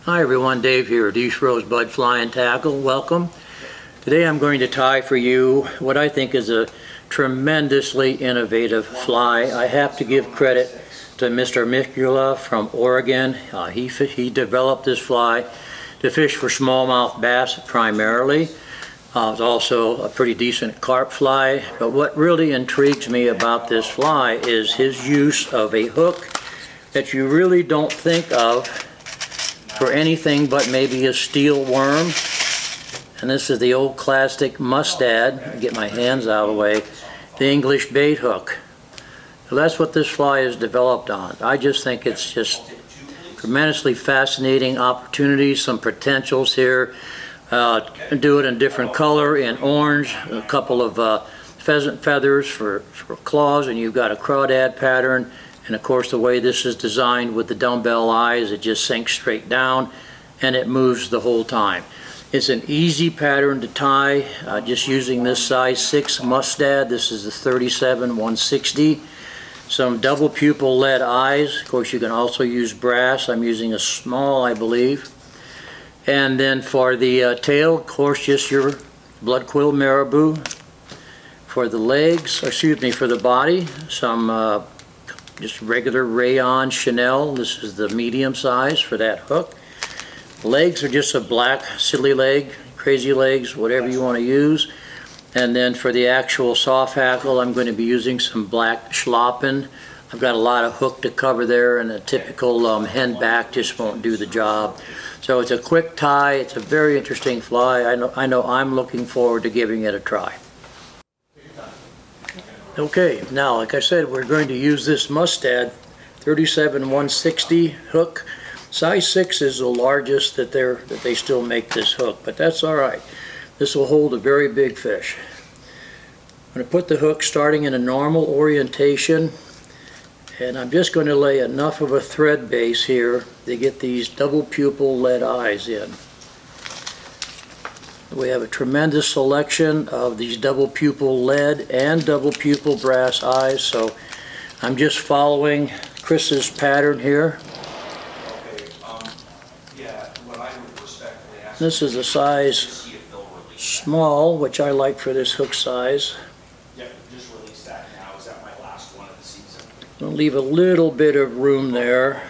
Hi everyone, Dave here, Rosebud Fly and Tackle. Welcome. Today I'm going to tie for you what I think is a tremendously innovative fly. I have to give credit to Mr. Mihulka from Oregon. He developed this fly to fish for smallmouth bass primarily. It's also a pretty decent carp fly, but what really intrigues me about this fly is his use of a hook that you really don't think of for anything but maybe a steel worm. And this is the old classic Mustad. Get my hands out of the way. The English bait hook. So that's what this fly is developed on. I just think it's just tremendously fascinating opportunities, some potentials here. Do it in different color, in orange, a couple of pheasant feathers for claws, and you've got a crawdad pattern. And of course, the way this is designed with the dumbbell eyes, it just sinks straight down and it moves the whole time. It's an easy pattern to tie, just using this size 6 Mustad. This is the 37-160. Some double pupil lead eyes. Of course, you can also use brass. I'm using a small, I believe. And then for the tail, of course, just your blood quill marabou. For the legs, for the body, some just regular Rayon Chenille. This is the medium size for that hook. Legs are just a black Sili Leg, crazy legs, whatever you want to use. And then for the actual soft hackle, I'm going to be using some black Schlappen. I've got a lot of hook to cover there, and a typical hen back just won't do the job. So it's a quick tie. It's a very interesting fly. I know I'm looking forward to giving it a try. Okay, now like I said, we're going to use this Mustad 37-160 hook. Size 6 is the largest that they still make this hook, but that's all right. This will hold a very big fish. I'm going to put the hook starting in a normal orientation, and I'm just going to lay enough of a thread base here to get these double pupil lead eyes in. We have a tremendous selection of these double pupil lead and double pupil brass eyes, so I'm just following Chris's pattern here. This is a size small, which I like for this hook size. I'll leave a little bit of room there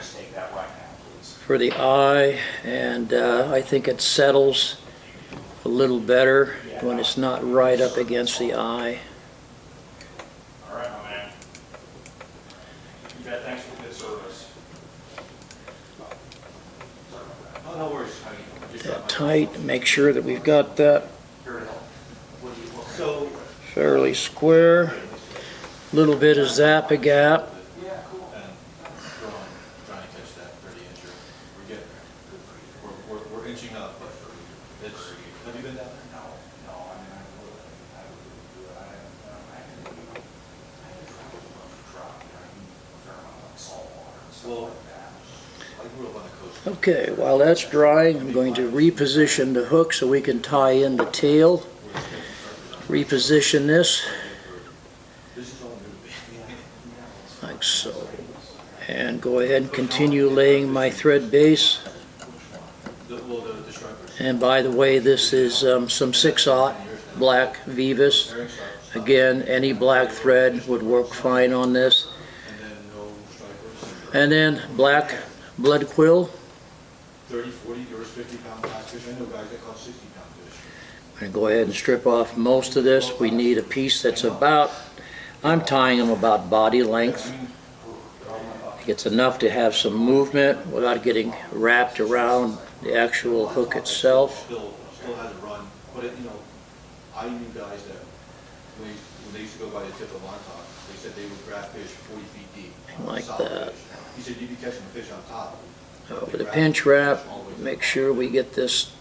for the eye, and I think it settles a little better when it's not right up against the eye. All right, my man. You bet. Thanks for the good service. Oh, no worries. That tight. Make sure that we've got that fairly square. A little bit of zap-a-gap. We're inching up, but it's. Have you been down there? No. Okay, while that's drying, I'm going to reposition the hook so we can tie in the tail. Reposition this like so, and go ahead and continue laying my thread base. And by the way, this is some 6/0 black Vivus. Again, any black thread would work fine on this. And then black blood quill. 30, 40, or 50-pound bass fish. I know guys that caught 60-pound fish. I'm going to go ahead and strip off most of this. We need a piece that's about, I'm tying them about body length. It's enough to have some movement without getting wrapped around the actual hook itself. Still has a run, but I knew guys that when they used to go by the tip of Montauk, they said they would grab fish 40 feet deep. Like that. He said you'd be catching a fish on top. With a pinch wrap, make sure we get this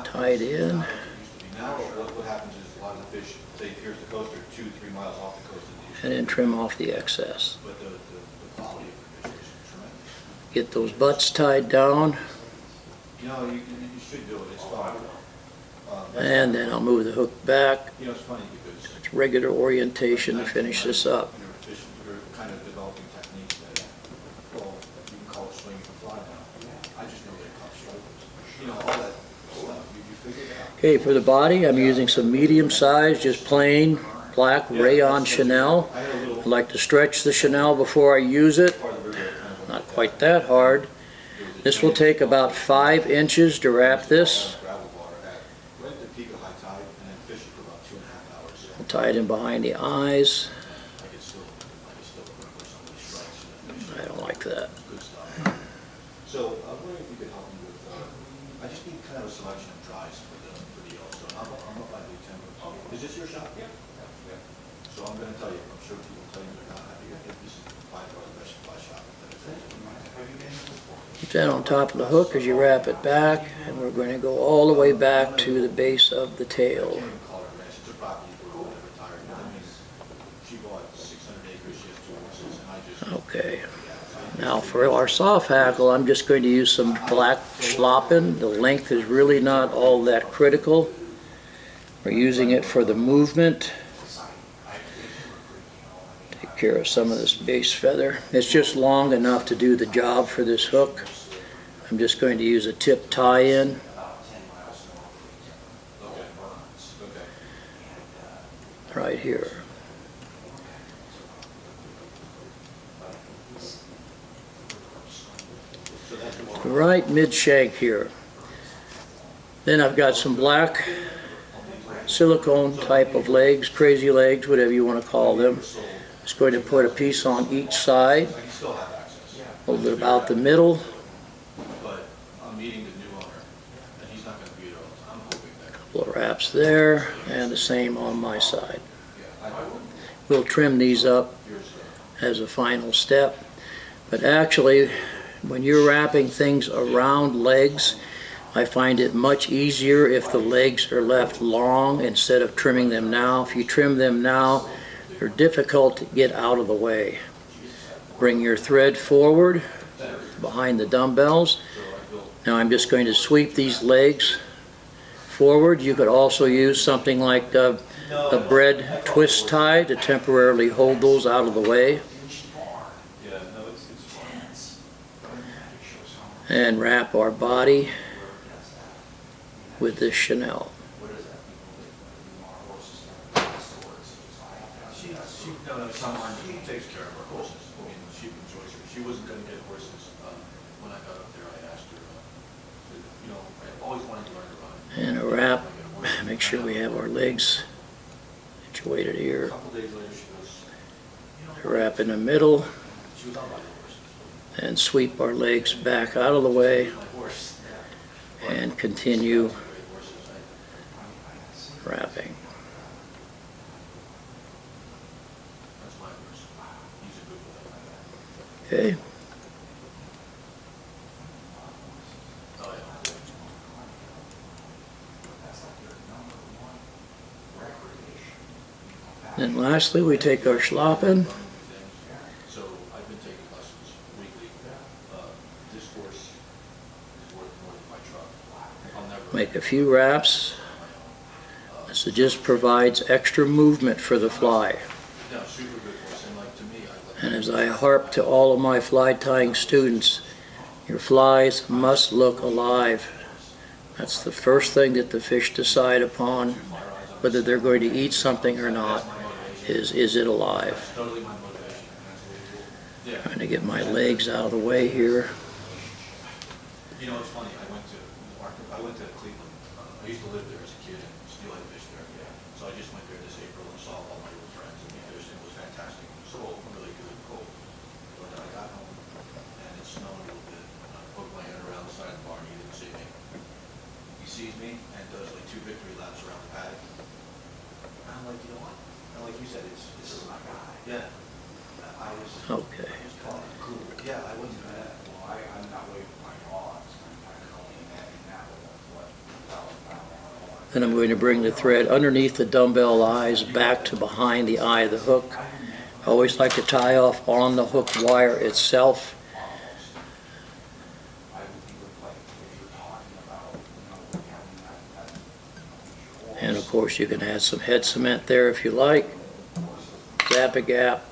tied in. Now what happens is a lot of the fish, say here's the coast, are 2-3 miles off the coast. And then trim off the excess. But the quality of the fish is tremendous. Get those butts tied down. You should do it. It's fun. And then I'll move the hook back. It's funny because it's regular orientation to finish this up. We're kind of developing techniques that, well, you can call it swinging the fly now. I just know that you know, all that stuff, you figured it out. Okay, for the body, I'm using some medium size, just plain black Rayon Chenille. I like to stretch the chenille before I use it. Not quite that hard. This will take about 5 inches to wrap this. I'll tie it in behind the eyes. I don't like that. So I'm wondering if you could help me with, I just need kind of a selection of tries for the Yellowstone. I'm up by the timber. Is this your shop? Yeah. So I'm going to tell you, I'm sure people tell you they're not happy. If this is by far the best fly shop. Put that on top of the hook as you wrap it back, and we're going to go all the way back to the base of the tail. Okay. Now for our soft hackle, I'm just going to use some black Schlappen. The length is really not all that critical. We're using it for the movement. Take care of some of this base feather. It's just long enough to do the job for this hook. I'm just going to use a tip tie-in. Right here. Right mid-shank here. Then I've got some black silicone type of legs, crazy legs, whatever you want to call them. Just going to put a piece on each side, hold it about the middle. Couple of wraps there, and the same on my side. We'll trim these up as a final step, but actually when you're wrapping things around legs, I find it much easier if the legs are left long instead of trimming them now. If you trim them now, they're difficult to get out of the way. Bring your thread forward behind the dumbbells. Now I'm just going to sweep these legs forward. You could also use something like a bread twist tie to temporarily hold those out of the way. And wrap our body with this chenille. She takes care of her horses. She enjoys her. She wasn't going to get horses when I got up there. I asked her, I always wanted to learn to run. And a wrap. Make sure we have our legs situated here. A couple days later, she goes, A wrap in the middle. And sweep our legs back out of the way and continue wrapping. Okay. Then lastly, we take our Schlappen. Make a few wraps. So it just provides extra movement for the fly. And as I harp to all of my fly tying students, your flies must look alive. That's the first thing that the fish decide upon, whether they're going to eat something or not, is it alive? Trying to get my legs out of the way here. You know, it's funny, I went to Cleveland. I used to live there as a kid and still had fish there. So I just went there this April and saw all my old friends and we fished. It was fantastic. It was so really good and cold. But I got home and it snowed a little bit. And I poked my head around the side of the barn. He didn't see me. He sees me and does like 2 victory laps around the paddock. And I'm like, you know what? And like you said, this is my guy. Yeah. Okay. I was calling him cool. Yeah, I wasn't mad. Well, I'm not waiting for my dogs. Then I'm going to bring the thread underneath the dumbbell eyes back to behind the eye of the hook. I always like to tie off on the hook wire itself. And of course you can add some head cement there if you like. Zap-a-gap,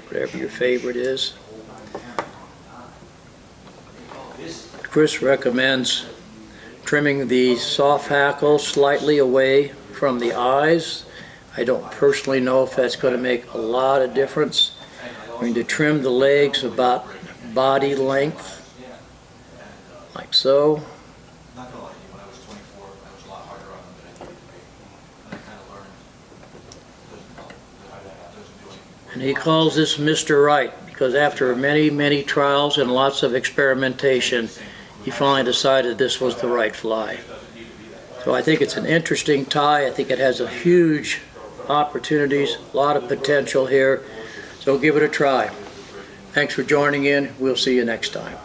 whatever your favorite is. Chris recommends trimming the soft hackle slightly away from the eyes. I don't personally know if that's going to make a lot of difference. I'm going to trim the legs about body length, like so. Not gonna lie to you, when I was 24, I was a lot harder on them than I needed to be. And I kind of learned it doesn't do anything. And he calls this Mr. Right because after many, many trials and lots of experimentation, he finally decided this was the right fly. So I think it's an interesting tie. I think it has a huge opportunities, a lot of potential here. So give it a try. Thanks for joining in. We'll see you next time.